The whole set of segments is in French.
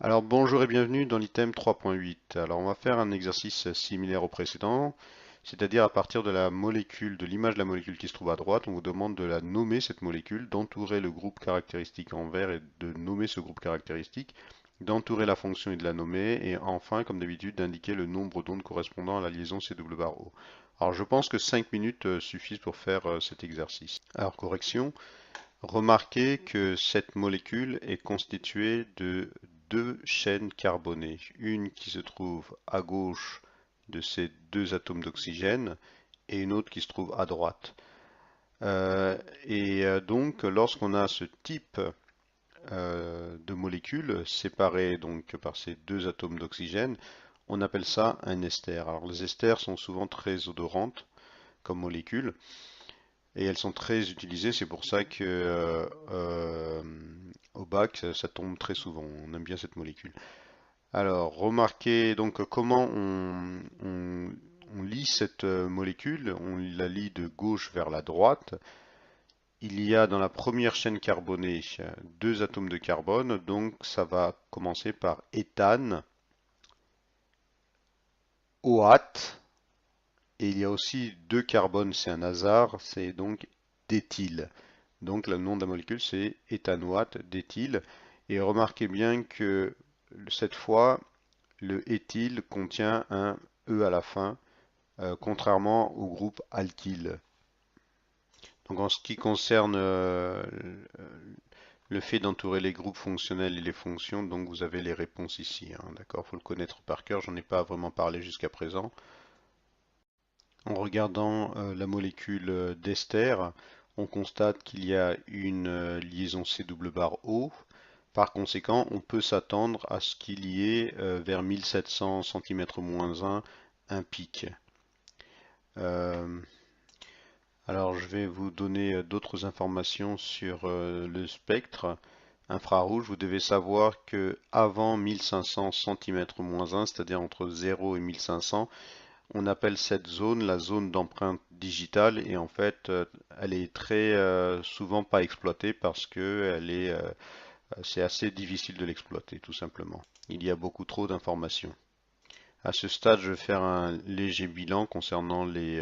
Alors bonjour et bienvenue dans l'item 3.8. Alors on va faire un exercice similaire au précédent, c'est-à-dire à partir de la molécule, de l'image de la molécule qui se trouve à droite, on vous demande de la nommer cette molécule, d'entourer le groupe caractéristique en vert et de nommer ce groupe caractéristique, d'entourer la fonction et de la nommer, et enfin, comme d'habitude, d'indiquer le nombre d'ondes correspondant à la liaison CW'. Alors je pense que 5 minutes suffisent pour faire cet exercice. Alors correction. Remarquez que cette molécule est constituée de deux chaînes carbonées, une qui se trouve à gauche de ces deux atomes d'oxygène et une autre qui se trouve à droite. Donc, lorsqu'on a ce type de molécules séparées donc par ces deux atomes d'oxygène, on appelle ça un ester. Alors, les esters sont souvent très odorantes comme molécules. Et elles sont très utilisées, c'est pour ça que au bac, ça tombe très souvent. On aime bien cette molécule. Alors, remarquez donc comment on lit cette molécule. On la lit de gauche vers la droite. Il y a dans la première chaîne carbonée deux atomes de carbone, donc ça va commencer par éthane, OAT, et il y a aussi deux carbones, c'est un hasard, c'est donc d'éthyle. Donc le nom de la molécule c'est éthanoate d'éthyle. Et remarquez bien que cette fois, le éthyle contient un E à la fin, contrairement au groupe alkyle. Donc en ce qui concerne le fait d'entourer les groupes fonctionnels et les fonctions, donc vous avez les réponses ici, hein, d'accord? Faut le connaître par cœur, j'en ai pas vraiment parlé jusqu'à présent. En regardant la molécule d'ester, on constate qu'il y a une liaison C double barre O. Par conséquent, on peut s'attendre à ce qu'il y ait vers 1700 cm-1 un pic. Euh, alors, je vais vous donner d'autres informations sur le spectre infrarouge. Vous devez savoir que avant 1500 cm-1, c'est-à-dire entre 0 et 1500, on appelle cette zone la zone d'empreinte digitale et en fait, elle est très souvent pas exploitée parce que c'est assez difficile de l'exploiter, tout simplement. Il y a beaucoup trop d'informations. À ce stade, je vais faire un léger bilan concernant les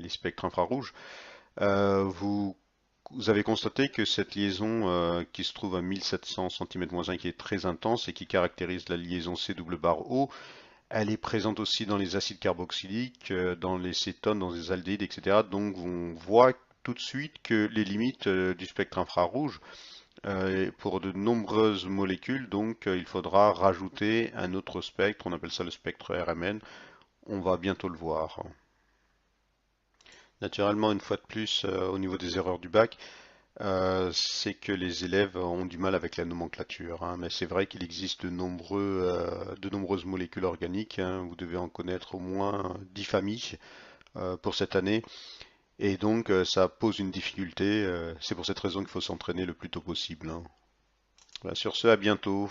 spectres infrarouges. Vous, vous avez constaté que cette liaison qui se trouve à 1700 cm-1 qui est très intense et qui caractérise la liaison C-O, elle est présente aussi dans les acides carboxyliques, dans les cétones, dans les aldéhydes, etc. Donc on voit tout de suite que les limites du spectre infrarouge pour de nombreuses molécules, donc il faudra rajouter un autre spectre, on appelle ça le spectre RMN, on va bientôt le voir. Naturellement, une fois de plus, au niveau des erreurs du bac, c'est que les élèves ont du mal avec la nomenclature, hein, mais c'est vrai qu'il existe de nombreuses molécules organiques, hein, vous devez en connaître au moins 10 familles pour cette année, et donc ça pose une difficulté, c'est pour cette raison qu'il faut s'entraîner le plus tôt possible, hein. Voilà, sur ce, à bientôt.